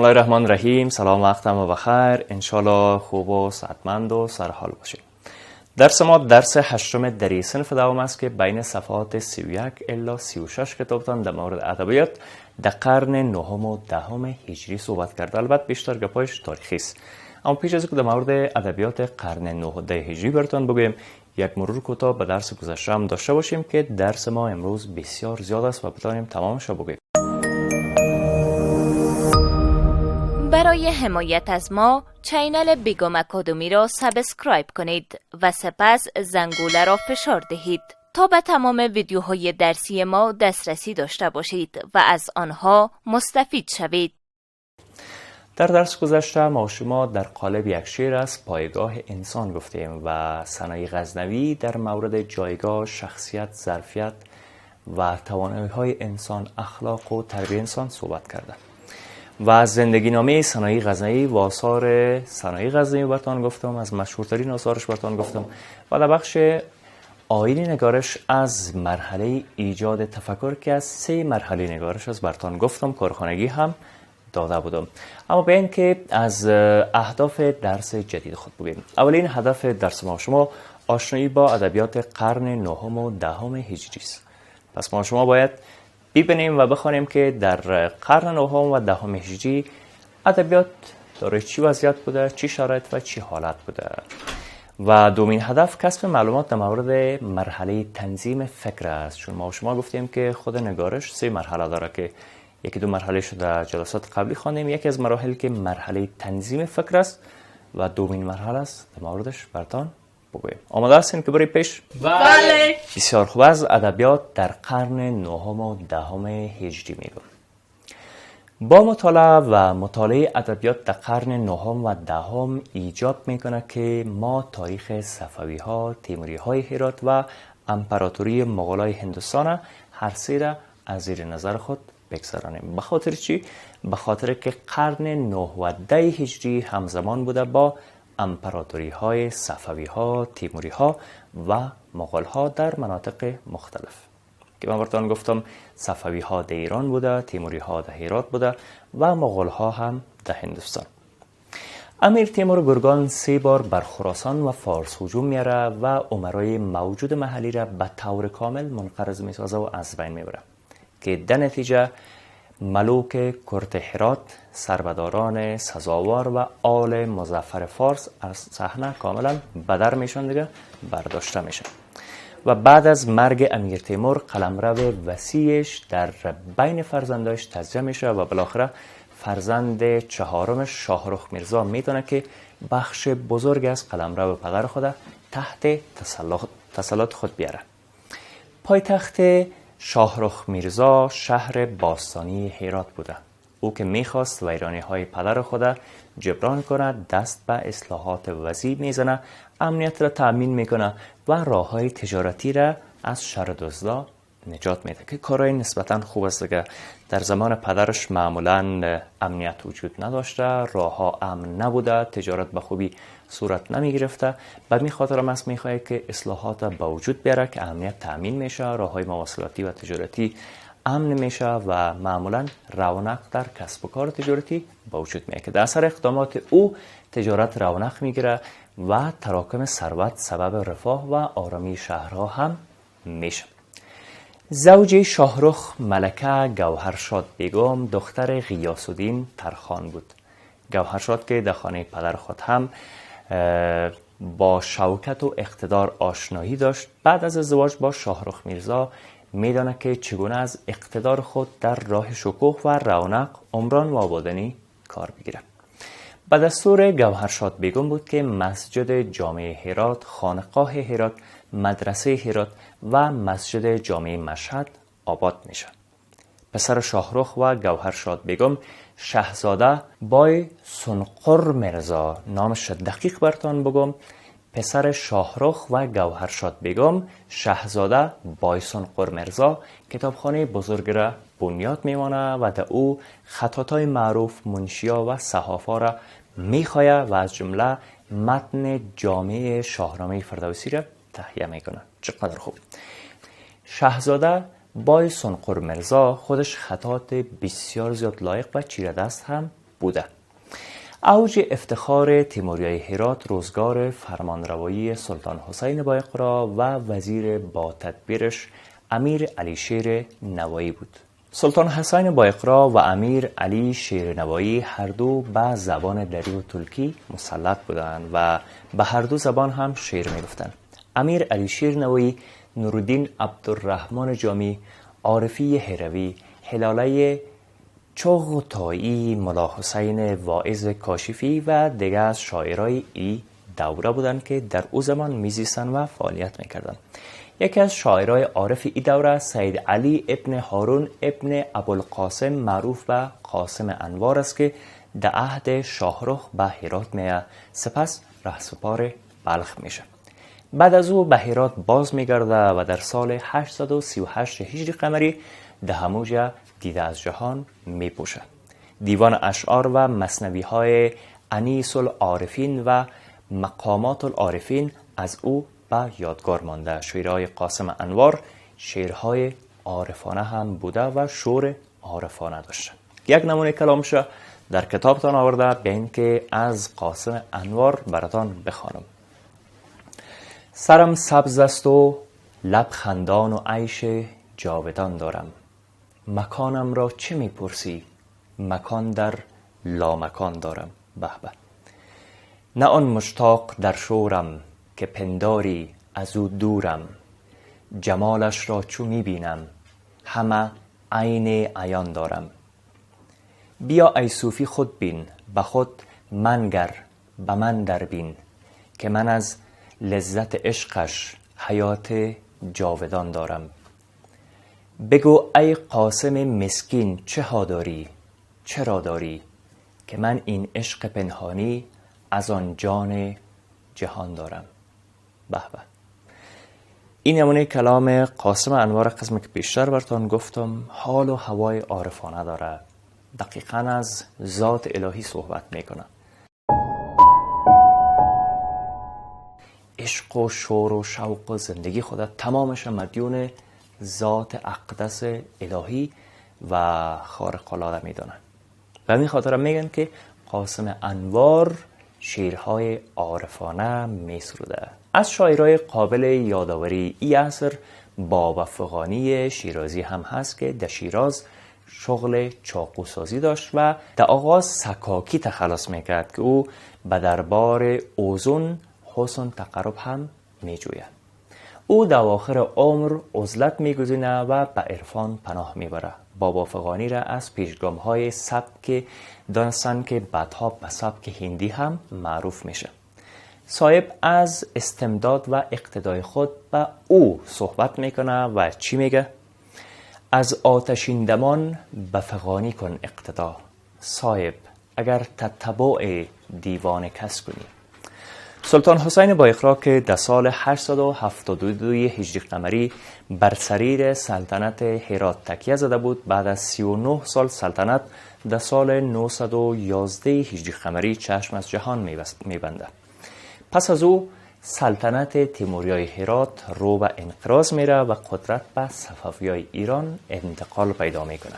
الله الرحمن الرحیم. سلام، وقتم بخیر. انشالله خوب و صحتمند و سرحال باشید. درس ما درس هشتم در صنف دوم است که بین صفحات 31 الی 36 کتابتان در مورد ادبیات در قرن نهم و دهم هجری صحبت کرده. البته بیشتر گپایش تاریخی است، اما پیش از اینکه در مورد ادبیات قرن 9 و 10 هجری براتون بگویم، یک مرور کوتاه به درس گذشته هم داشته باشیم که درس ما امروز بسیار زیاد است و بتوانیم تمامش بگوییم. برای حمایت از ما چینل بیگم اکادمی را سابسکرایب کنید و سپس زنگوله را فشار دهید تا به تمام ویدیوهای درسی ما دسترسی داشته باشید و از آنها مستفید شوید. در درس گذشته ما شما در قالب یک شعر از پایگاه انسان گفتیم و ثنایی غزنوی در مورد جایگاه، شخصیت، ظرفیت و توانایی‌های انسان، اخلاق و تربیت انسان صحبت کرده و از زندگی نامه ثنایی غزنوی و آثار ثنایی غزنوی براتون گفتم، از مشهورترین آثارش براتون گفتم و در بخش آیین نگارش از مرحله ایجاد تفکر که از 3 مرحله نگارش از براتون گفتم، کارخانگی هم داده بودم. اما به این که از اهداف درس جدید خود بگیم. اولین هدف درس ما شما آشنایی با ادبیات قرن نهم و دهم هجری است. پس ما شما باید ببینیم و بخوانیم که در قرن نهم و دهم هجری ادبیات داره چی وضعیت بوده، چی شرایط و چی حالت بوده. و دومین هدف کسب معلومات در مورد مرحله تنظیم فکر است، چون ما شما گفتیم که خود نگارش 3 مرحله داره که یکی 2 مرحله شده در جلسات قبلی خواندیم. یکی از مراحل که مرحله تنظیم فکر است و دومین مرحله است در موردش براتون بگویم. آماده هستین که بریم پیش؟ بله. بسیار خوب. از ادبیات در قرن نهم و دهم هجری میگم. با مطالعه ادبیات در قرن نهم و دهم ایجاب میکنه که ما تاریخ صفوی ها، تیموری های هرات و امپراتوری مغولای هندوستان هر 3 را از زیر نظر خود بگذارانیم. به خاطر چی؟ به خاطر که قرن 9 و 10 هجری همزمان بوده با امپراتوری های صفوی ها، تیموری ها و مغول ها در مناطق مختلف که من براتون گفتم صفوی ها در ایران بوده، تیموری ها در هرات بوده و مغول ها هم در هندوستان. امیر تیمور گرگان 3 بار بر خراسان و فارس هجوم میاره و امرای موجود محلی را به طور کامل منقرض میسازه و از بین میبره که در نتیجه ملوک کرت هرات، سربداران سزاوار و آل مظفر فارس از صحنه کاملا بدر میشن، دیگه برداشته میشن و بعد از مرگ امیر تیمور قلمرو وسیعش در بین فرزنداش تجزیه میشه و بالاخره فرزند 4م شاهرخ میرزا میتونه که بخش بزرگ از قلمرو پدر خود تحت تسلط خود بیاره. پایتخت شاهرخ میرزا شهر باستانی هرات بوده. او که میخواست ویرانی های پدر خود جبران کنه، دست به اصلاحات وسیع میزنه، امنیت را تأمین میکنه و راه های تجارتی را از شر دزدا نجات میده که کارهای نسبتا خوب است که در زمان پدرش معمولا امنیت وجود نداشته، راه ها امن نبوده، تجارت به خوبی صورت نمی گرفته. به می خاطر هم است میخواه که اصلاحات به وجود بیاره که امنیت تأمین میشه، راه های مواصلاتی و تجارتی امن میشه و معمولا رونق در کسب و کار تجارتی به وجود میاد که در اثر اقدامات او تجارت رونق میگیره و تراکم ثروت سبب رفاه و آرامی شهرها هم میشه. زوج شاهرخ ملکه گوهرشاد بیگم دختر غیاث الدین ترخان بود. گوهرشاد که در خانه پدر خود هم با شوکت و اقتدار آشنایی داشت، بعد از ازدواج با شاهرخ میرزا میدانه که چگونه از اقتدار خود در راه شکوه و رونق، عمران و آبادانی کار بگیره. به دستور گوهرشاد بیگم بود که مسجد جامع هرات، خانقاه هرات، مدرسه هرات و مسجد جامع مشهد آباد میشه. پسر شاهرخ و گوهرشاد بیگم شاهزاده بای سنقر مرزا، نامش دقیق براتون بگم، پسر شاهرخ و گوهرشاد بیگم شاهزاده بای سنقر مرزا کتابخانه بزرگ را بنیاد میمانه و در او خطاطای معروف منشیا و صحافا را میخواه و از جمله متن جامع شاهنامه فردوسی را تهیه میکنه. چقدر خوب. شاهزاده بای سنقر مرزا خودش خطاط بسیار زیاد لایق و چیره دست هم بوده. اوج افتخار تیموریای هرات روزگار فرمانروایی سلطان حسین بایقرا و وزیر با تدبیرش امیر علی شیر نوایی بود. سلطان حسین بایقرا و امیر علی شیر نوایی هر دو به زبان دری و ترکی مسلط بودند و به هر دو زبان هم شعر می‌گفتند. امیر علی شیر نوایی نورالدین عبدالرحمن جامی، عارفی هروی، هلاله چغتایی، ملا حسین واعظ کاشفی و دیگر از شاعرای ای دوره بودند که در او زمان میزیستند و فعالیت میکردند. یکی از شاعرای عارف ای دوره سید علی ابن هارون ابن ابوالقاسم معروف به قاسم انوار است که در عهد شاهرخ به هرات میه، سپس رهسپار بلخ میشه. بعد از او به هرات باز میگرده و در سال 838 هجری قمری دهموج دیده از جهان میپوشه. دیوان اشعار و مثنوی های انیس العارفین و مقامات العارفین از او به یادگار مانده. شعرهای قاسم انوار شعرهای عارفانه هم بوده و شور عارفانه داشته. یک نمونه کلامش در کتابتان آورده، به این که از قاسم انوار براتان بخوانم. سرم سبز است و لب خندان و عیش جاودان دارم. مکانم را چه میپرسی؟ مکان در لامکان دارم. به به. نه آن مشتاق در شورم که پنداری از او دورم. جمالش را چو میبینم همه عین عیان دارم. بیا ای صوفی خود بین، به خود منگر به من در بین، که من از لذت عشقش حیات جاودان دارم. بگو ای قاسم مسکین چه ها داری، چرا داری، که من این عشق پنهانی از آن جان جهان دارم. به به. این نمونه کلام قاسم انوار قسمی که بیشتر براتون گفتم حال و هوای عارفانه داره. دقیقاً از ذات الهی صحبت میکنه. عشق و شور و شوق و زندگی خود تمامش مدیون ذات اقدس الهی و خارق العاده میدونن. و همین خاطر میگن که قاسم انوار شعرهای عارفانه میسروده. از شاعرای قابل یادآوری ای عصر بابا فغانی شیرازی هم هست که در شیراز شغل چاقوسازی داشت و در آغاز سکاکی تخلص میکرد که او به دربار اوزون حسن تقرب هم میجوید. او در آخر عمر عزلت میگزینه و به عرفان پناه میبره. بابا فغانی را از پیشگام‌های سبک دانستن که بعدها به سبک هندی هم معروف میشه. صاحب از استمداد و اقتدای خود به او صحبت میکنه و چی میگه؟ از آتشین دمان به فغانی کن اقتدا، صاحب اگر تتبع دیوان کس کنی. سلطان حسین بایقرا که در سال 872 هجری قمری بر سریر سلطنت هرات تکیه زده بود، بعد از 39 سال سلطنت در سال 911 هجری قمری چشم از جهان میبنده. پس از او سلطنت تیموریای هرات رو به انقراض میره و قدرت به صفویای ایران انتقال پیدا میکنه.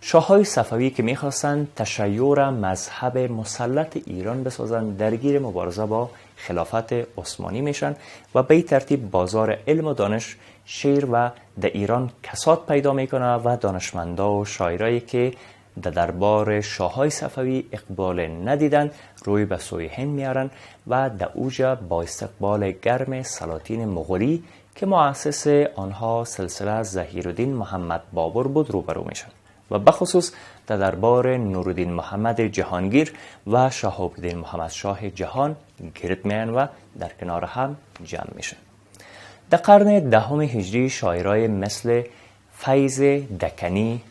شاههای صفوی که میخواستند تشیع مذهب مسلط ایران بسازن درگیر مبارزه با خلافت عثمانی میشن و به این ترتیب بازار علم و دانش شعر و در ایران کساد پیدا میکنه و دانشمندا و شاعرایی که در دربار شاههای صفوی اقبال ندیدن روی به سوی هند میارن و در اوجا با استقبال گرم سلاطین مغولی که مؤسس آنها سلسله ظهیرالدین محمد بابر بود روبرو میشن و بخصوص در دربار نورالدین محمد جهانگیر و شهاب‌الدین محمد شاه جهان گرد میان و در کنار هم جمع میشن. در قرن دهم هجری شاعرای مثل فیض دکنی،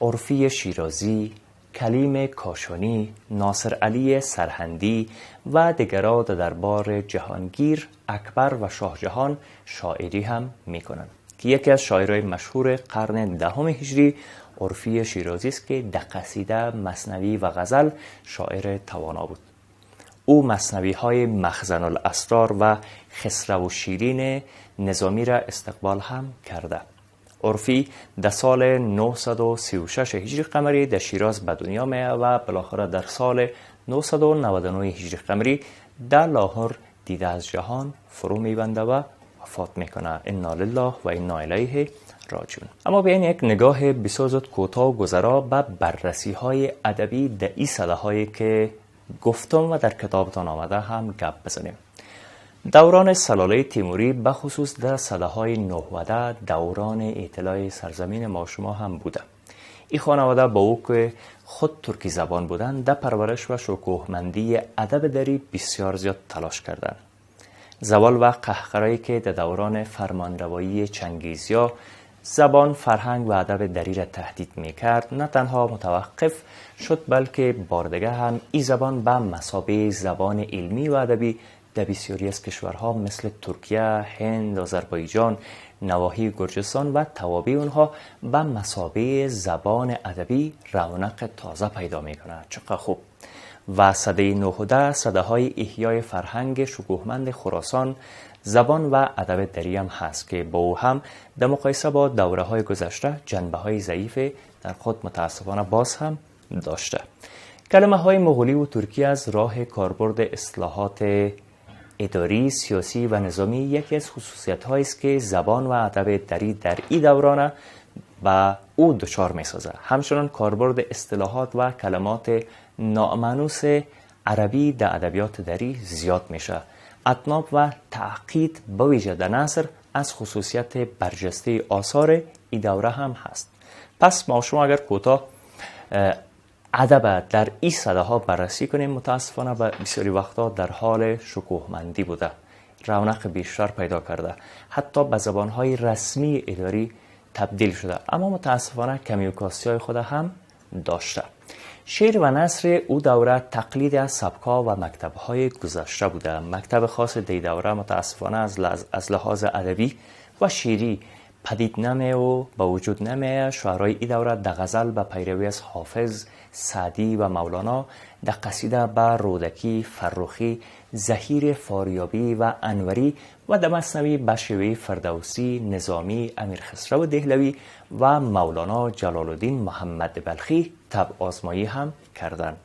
عرفی شیرازی، کلیم کاشانی، ناصر علی سرهندی و دیگران در دربار جهانگیر، اکبر و شاه جهان شاعری هم میکنند که یکی از شاعرای مشهور قرن دهم هجری عرفی شیرازی است که در قصیده، مثنوی و غزل شاعر توانا بود. او مثنوی های مخزن الاسرار و خسرو و شیرین نظامی را استقبال هم کرده. عرفی در سال 936 هجری قمری در شیراز به دنیا می و بالاخره در سال 999 هجری قمری در لاهور دیده از جهان فرو میبنده و وفات میکنه. انا لله و انا الیه راجعون. اما بیاین یک نگاه بسیار کوتاه و گذرا به بررسی های ادبی در این سده هایی که گفتم و در کتابتان آمده هم گپ بزنیم. دوران سلاله تیموری بخصوص در سده های نهوده دوران اطلاع سرزمین ما شما هم بوده. این خانواده با او که خود ترکی زبان بودند در پرورش و شکوهمندی ادب دری بسیار زیاد تلاش کردند. زوال و قهقرایی که در دوران فرمانروایی چنگیزیا زبان، فرهنگ و ادب دری را تهدید میکرد نه تنها متوقف شد بلکه باردگه هم این زبان به مثابه زبان علمی و ادبی در بسیاری از کشورها مثل ترکیه، هند، آذربایجان، نواحی گرجستان و توابع اونها به مثابه زبان ادبی رونق تازه پیدا میکنه. چقدر خوب. و سده 19 سده های احیای فرهنگ شکوهمند خراسان زبان و ادب دری هم هست که با او هم در مقایسه با دوره های گذشته جنبه های ضعیف در خود متاسفانه باز هم داشته. کلمه های مغولی و ترکی از راه کاربرد اصلاحات اداری، سیاسی و نظامی یکی از خصوصیت هایی است که زبان و ادب دری در این دوران با او دچار می سازه. همچنان کاربرد اصطلاحات و کلمات نامانوس عربی در ادبیات دری زیاد میشه. اطناب و تعقید با ویژه در نثر از خصوصیت برجسته آثار این دوره هم هست. پس ما شما اگر کوتاه ادب در این سده ها بررسی کنیم متاسفانه بسیاری وقتا در حال شکوهمندی بوده، رونق بیشتر پیدا کرده، حتی به زبانهای رسمی اداری تبدیل شده، اما متاسفانه کمی و کاستی های خود هم داشته. شعر و نثر او دوره تقلید از سبکا و مکتب‌های گذشته بوده. مکتب خاص دی دوره متاسفانه از لحاظ ادبی و شعری پدید نمیه و با وجود نمیه. شعرهای این دوره در غزل به پیروی از حافظ، سعدی و مولانا، در قصیده به رودکی، فرخی، زهیر فاریابی و انوری و در مثنوی به شیوه فردوسی، نظامی، امیر خسرو دهلوی و مولانا جلال الدین محمد بلخی طبع آزمایی هم کردند.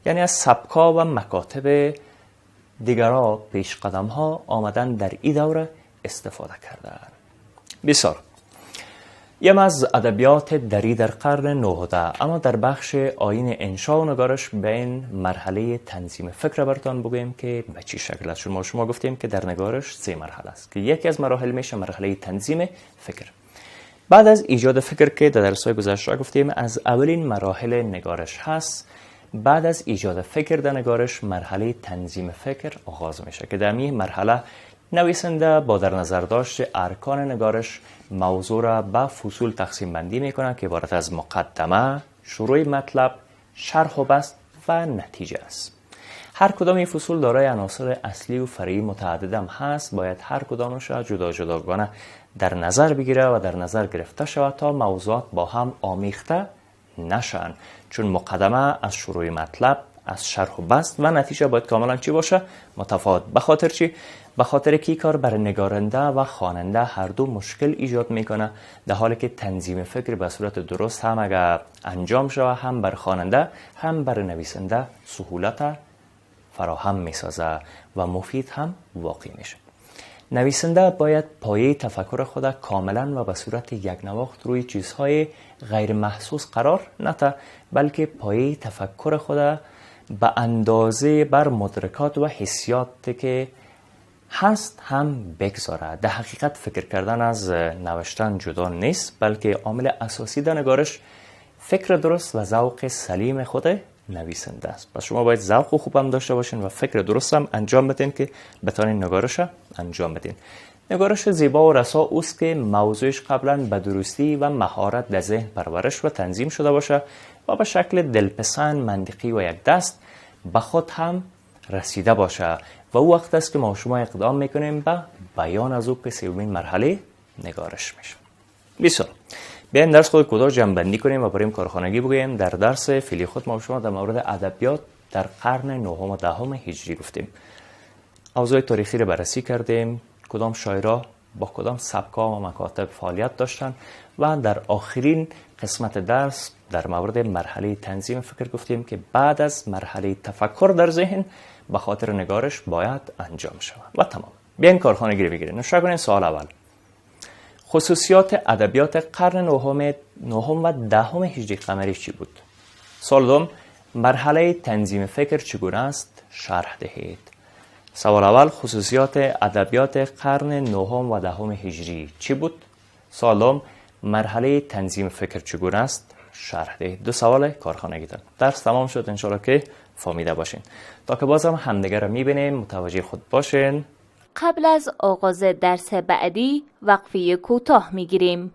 یعنی از سبکا و مکاتب دیگرها پیش قدم ها آمدن در این دوره استفاده کردند. بسیار یم از ادبیات دری در قرن 19 اما در بخش آیین انشا و نگارش به این مرحله تنظیم فکر براتان بگویم که به چی شکل است. شما گفتیم که در نگارش 3 مرحله است که یکی از مراحل میشه مرحله تنظیم فکر. بعد از ایجاد فکر که در درس‌های گذشته گفتیم از اولین مراحل نگارش هست، بعد از ایجاد فکر در نگارش مرحله تنظیم فکر آغاز میشه که در این مرحله نویسنده با در نظر داشت ارکان نگارش موضوع را به فصول تقسیم بندی میکنه که عبارت از مقدمه، شروع مطلب، شرح و بسط و نتیجه است. هر کدام این فصول دارای عناصر اصلی و فرعی متعدد هم هست. باید هر کدامش را جدا جداگانه در نظر بگیره و در نظر گرفته شود تا موضوعات با هم آمیخته نشن. چون مقدمه از شروع مطلب، از شرح و بسط و نتیجه باید کاملا چی باشه؟ متفاوت. به خاطر چی؟ به خاطر که کار برای نگارنده و خواننده هر دو مشکل ایجاد میکنه، در حالی که تنظیم فکر به صورت درست هم اگر انجام شود هم بر خواننده هم بر نویسنده سهولت فراهم میسازه و مفید هم واقع میشه. نویسنده باید پایه تفکر خود کاملا و به صورت یک نواخت روی چیزهای غیر محسوس قرار نده، بلکه پایه تفکر خود به اندازه بر مدرکات و حسیات که هست هم بگذاره. در حقیقت فکر کردن از نوشتن جدا نیست، بلکه عامل اساسی در نگارش فکر درست و ذوق سلیم خود نویسنده است. پس شما باید ذوق خوب هم داشته باشین و فکر درست هم انجام بدین که بتونین نگارش انجام بدین. نگارش زیبا و رسا اوست که موضوعش قبلا به درستی و مهارت در ذهن پرورش و تنظیم شده باشه و به شکل دلپسند، منطقی و یک دست به خود هم رسیده باشه و او وقت است که ما شما اقدام میکنیم به بیان از او که سومین مرحله نگارش میشه. بسیار بیاین درس خود کوتاه جمع‌بندی کنیم و بریم کارخانگی بگوییم. در درس فعلی خود ما شما در مورد ادبیات در قرن 9 و 10 هجری گفتیم. اوضاع تاریخی را بررسی کردیم، کدام شاعرها با کدام سبک‌ها و مکاتب فعالیت داشتن و در آخرین قسمت درس در مورد مرحله تنظیم فکر گفتیم که بعد از مرحله تفکر در ذهن به خاطر نگارش باید انجام شود و تمام. بیاین کارخانگی بگیریم. نشون کنین. سوال اول: خصوصیات ادبیات قرن نهم و دهم هجری قمری چی بود؟ سوال دوم: مرحله تنظیم فکر چگونه است؟ شرح دهید. سوال اول: خصوصیات ادبیات قرن نهم و دهم هجری چی بود؟ سوال دوم: مرحله تنظیم فکر چگونه است؟ شرح دهید. دو سوال کارخانگی دارم. درس تمام شد. انشالله که فهمیده باشین. تا که بازم همدیگر رو میبینیم متوجه خود باشین. قبل از آغاز درس بعدی وقفه کوتاه میگیریم.